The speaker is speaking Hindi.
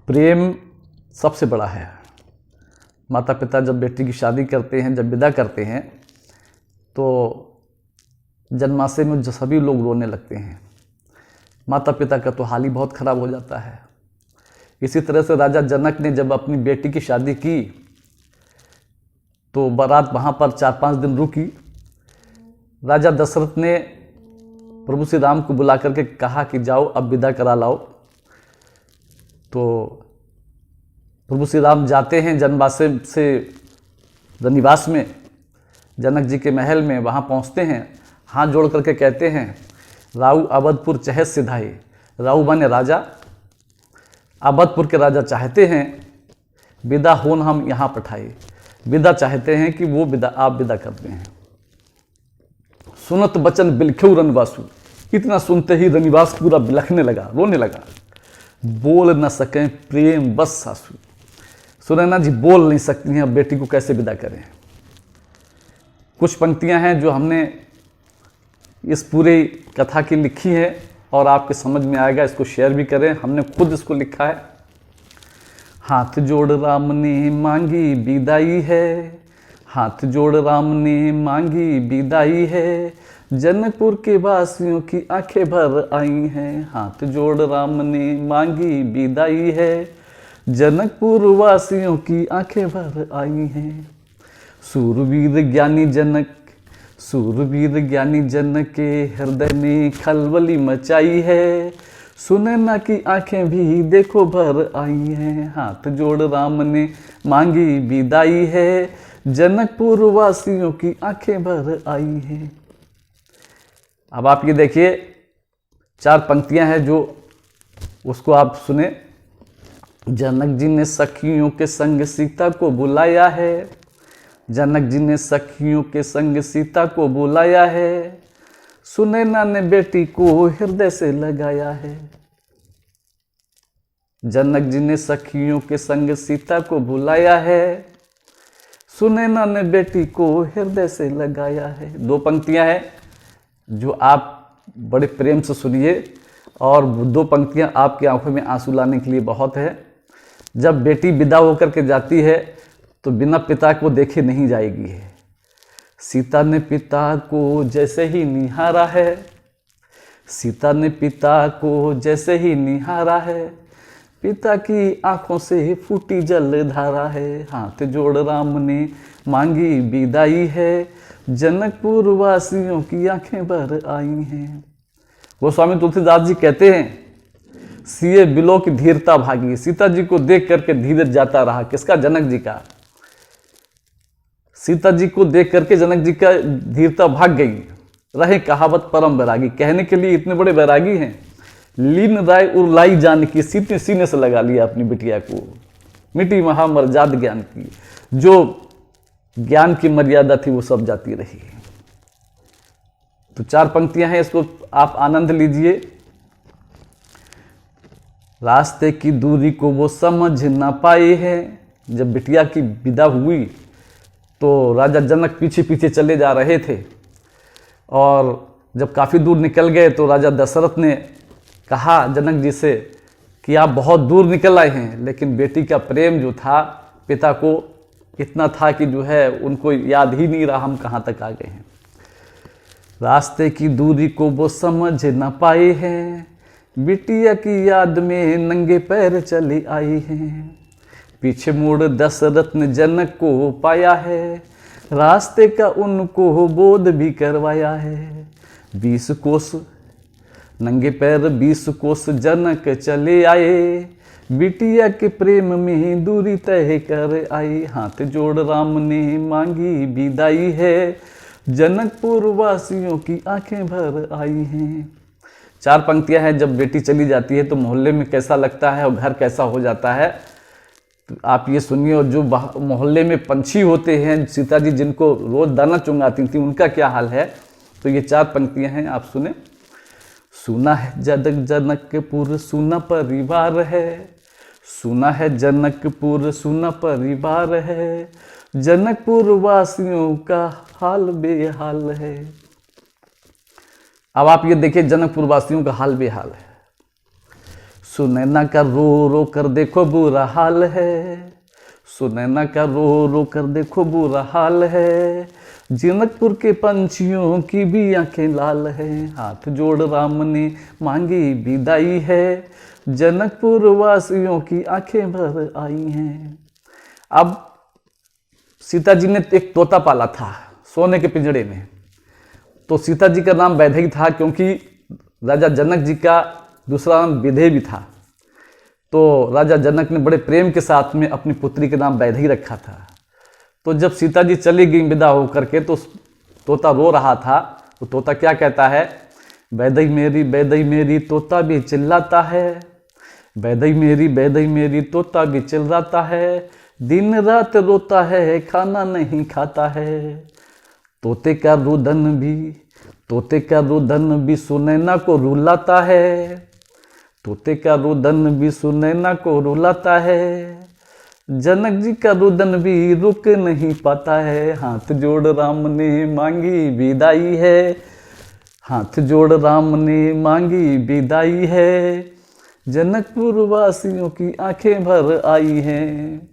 प्रेम सबसे बड़ा है। माता पिता जब बेटी की शादी करते हैं, जब विदा करते हैं, तो जन्माशय में जो सभी लोग रोने लगते हैं। माता पिता का तो हाल ही बहुत ख़राब हो जाता है। इसी तरह से राजा जनक ने जब अपनी बेटी की शादी की तो बारात वहाँ पर 4-5 दिन रुकी। राजा दशरथ ने प्रभु श्री राम को बुला करके कहा कि जाओ अब विदा करा लाओ। तो प्रभु श्री राम जाते हैं जनवासे से रनिवास में, जनक जी के महल में। वहाँ पहुँचते हैं, हाथ जोड़ करके कहते हैं, राऊ अवधपुर चहत सिधाई। राऊ माने राजा, अवधपुर के राजा चाहते हैं विदा होन हम यहाँ पठाए। विदा चाहते हैं कि वो विदा आप विदा करते हैं। सुनत बचन बिलख्यु रनवासु। इतना सुनते ही रनिवास पूरा बिलखने लगा, रोने लगा। बोल न सकें प्रेम बस सासु। सुनैना जी बोल नहीं सकती हैं, अब बेटी को कैसे विदा करें। कुछ पंक्तियां हैं जो हमने इस पूरी कथा की लिखी है और आपके समझ में आएगा, इसको शेयर भी करें। हमने खुद इसको लिखा है। हाथ जोड़ राम ने मांगी विदाई है, हाथ जोड़ राम ने मांगी विदाई है, जनकपुर के वासियों की आंखें भर आई हैं। हाथ जोड़ राम ने मांगी विदाई है, जनकपुर वासियों की आंखें भर आई हैं। सूरवीर ज्ञानी जनक, सूरवीर ज्ञानी जनक के हृदय में खलबली मचाई है, सुनैना की आंखें भी देखो भर आई हैं। हाथ जोड़ राम ने मांगी विदाई है, जनकपुर वासियों की आंखें भर आई हैं। अब आप ये देखिए, 4 पंक्तियां हैं जो उसको आप सुने। जनक जी ने सखियों के संग सीता को बुलाया है, जनक जी ने सखियों के संग सीता को बुलाया है, सुनैना ने बेटी को हृदय से लगाया है। जनक जी ने सखियों के संग सीता को बुलाया है, सुनैना ने बेटी को हृदय से लगाया है। 2 पंक्तियां हैं जो आप बड़े प्रेम से सुनिए, और 2 पंक्तियां आपकी आंखों में आंसू लाने के लिए बहुत है। जब बेटी विदा होकर के जाती है तो बिना पिता को देखे नहीं जाएगी है। सीता ने पिता को जैसे ही निहारा है, सीता ने पिता को जैसे ही निहारा है, पिता की आंखों से फूटी जल धारा है। हाथ जोड़ राम ने मांगी विदाई है, जनकपुर वासियों की आंखें भर आई हैं। गोस्वामी तुलसीदास जी कहते हैं, सिए बिलो की धीरता भागी। सीता जी को देख करके धीरज जाता रहा। किसका? जनक जी का। सीता जी को देख करके जनक जी का धीरता भाग गई। रहे कहावत परम वैरागी। कहने के लिए इतने बड़े वैरागी हैं। लीन राय उर्लाई जान की, सीते सीने से लगा लिया अपनी बिटिया को। मिटी महामर्याद ज्ञान की, जो ज्ञान की मर्यादा थी वो सब जाती रही। तो 4 पंक्तियां हैं, इसको आप आनंद लीजिए। रास्ते की दूरी को वो समझ ना पाए हैं। जब बिटिया की विदा हुई तो राजा जनक पीछे पीछे चले जा रहे थे, और जब काफ़ी दूर निकल गए तो राजा दशरथ ने कहा जनक जी से कि आप बहुत दूर निकल आए हैं, लेकिन बेटी का प्रेम जो था पिता को इतना था कि जो है उनको याद ही नहीं रहा हम कहाँ तक आ गए हैं। रास्ते की दूरी को वो समझ ना पाए हैं, बिटिया की याद में नंगे पैर चली आई हैं। पीछे मुड़ दशरथ ने जनक को पाया है, रास्ते का उनको बोध भी करवाया है। 20 कोस नंगे पैर 20 कोस जनक चले आए, बिटिया के प्रेम में दूरी तय कर आए। हाथ जोड़ राम ने मांगी विदाई है, जनकपुर वासियों की आंखें भर आई हैं। 4 पंक्तियां हैं। जब बेटी चली जाती है तो मोहल्ले में कैसा लगता है और घर कैसा हो जाता है, तो आप ये सुनिए। और जो मोहल्ले में पंछी होते हैं, सीता जी जिनको रोज दाना चुंगाती थी, उनका क्या हाल है, तो ये 4 पंक्तियां हैं, आप सुने। सुना है जनकपुर सुना परिवार है, सुना है जनकपुर सुना परिवार है, जनकपुर वासियों का हाल बेहाल है। अब आप ये देखिए, जनकपुर वासियों का हाल बेहाल है। सुनैना का रो रो कर देखो बुरा हाल है, सुनैना का रो रो कर देखो बुरा हाल है, जनकपुर के पंछियों की भी आंखें लाल है। हाथ जोड़ राम ने मांगी विदाई है, जनकपुर वासियों की आंखें भर आई हैं। अब सीता जी ने एक तोता पाला था सोने के पिंजड़े में, तो सीता जी का नाम वैदेही था, क्योंकि राजा जनक जी का दूसरा नाम विदेही भी था। तो राजा जनक ने बड़े प्रेम के साथ में अपनी पुत्री के नाम वैदेही रखा था। तो जब सीता जी चली गई विदा होकर के, तो तोता रो रहा था। तो तोता क्या कहता है, वैदेही मेरी तोता भी चिल्लाता है, वैदेही मेरी तोता भी चिल्लाता है, दिन रात रोता है खाना नहीं खाता है। तोते का रुदन भी सुनैना को रुलाता है, तोते का रुदन भी सुनैना को रुलाता है, जनक जी का रुदन भी रुक नहीं पाता है। हाथ जोड़ राम ने मांगी विदाई है, हाथ जोड़ राम ने मांगी विदाई है, जनकपुर वासियों की आंखें भर आई हैं।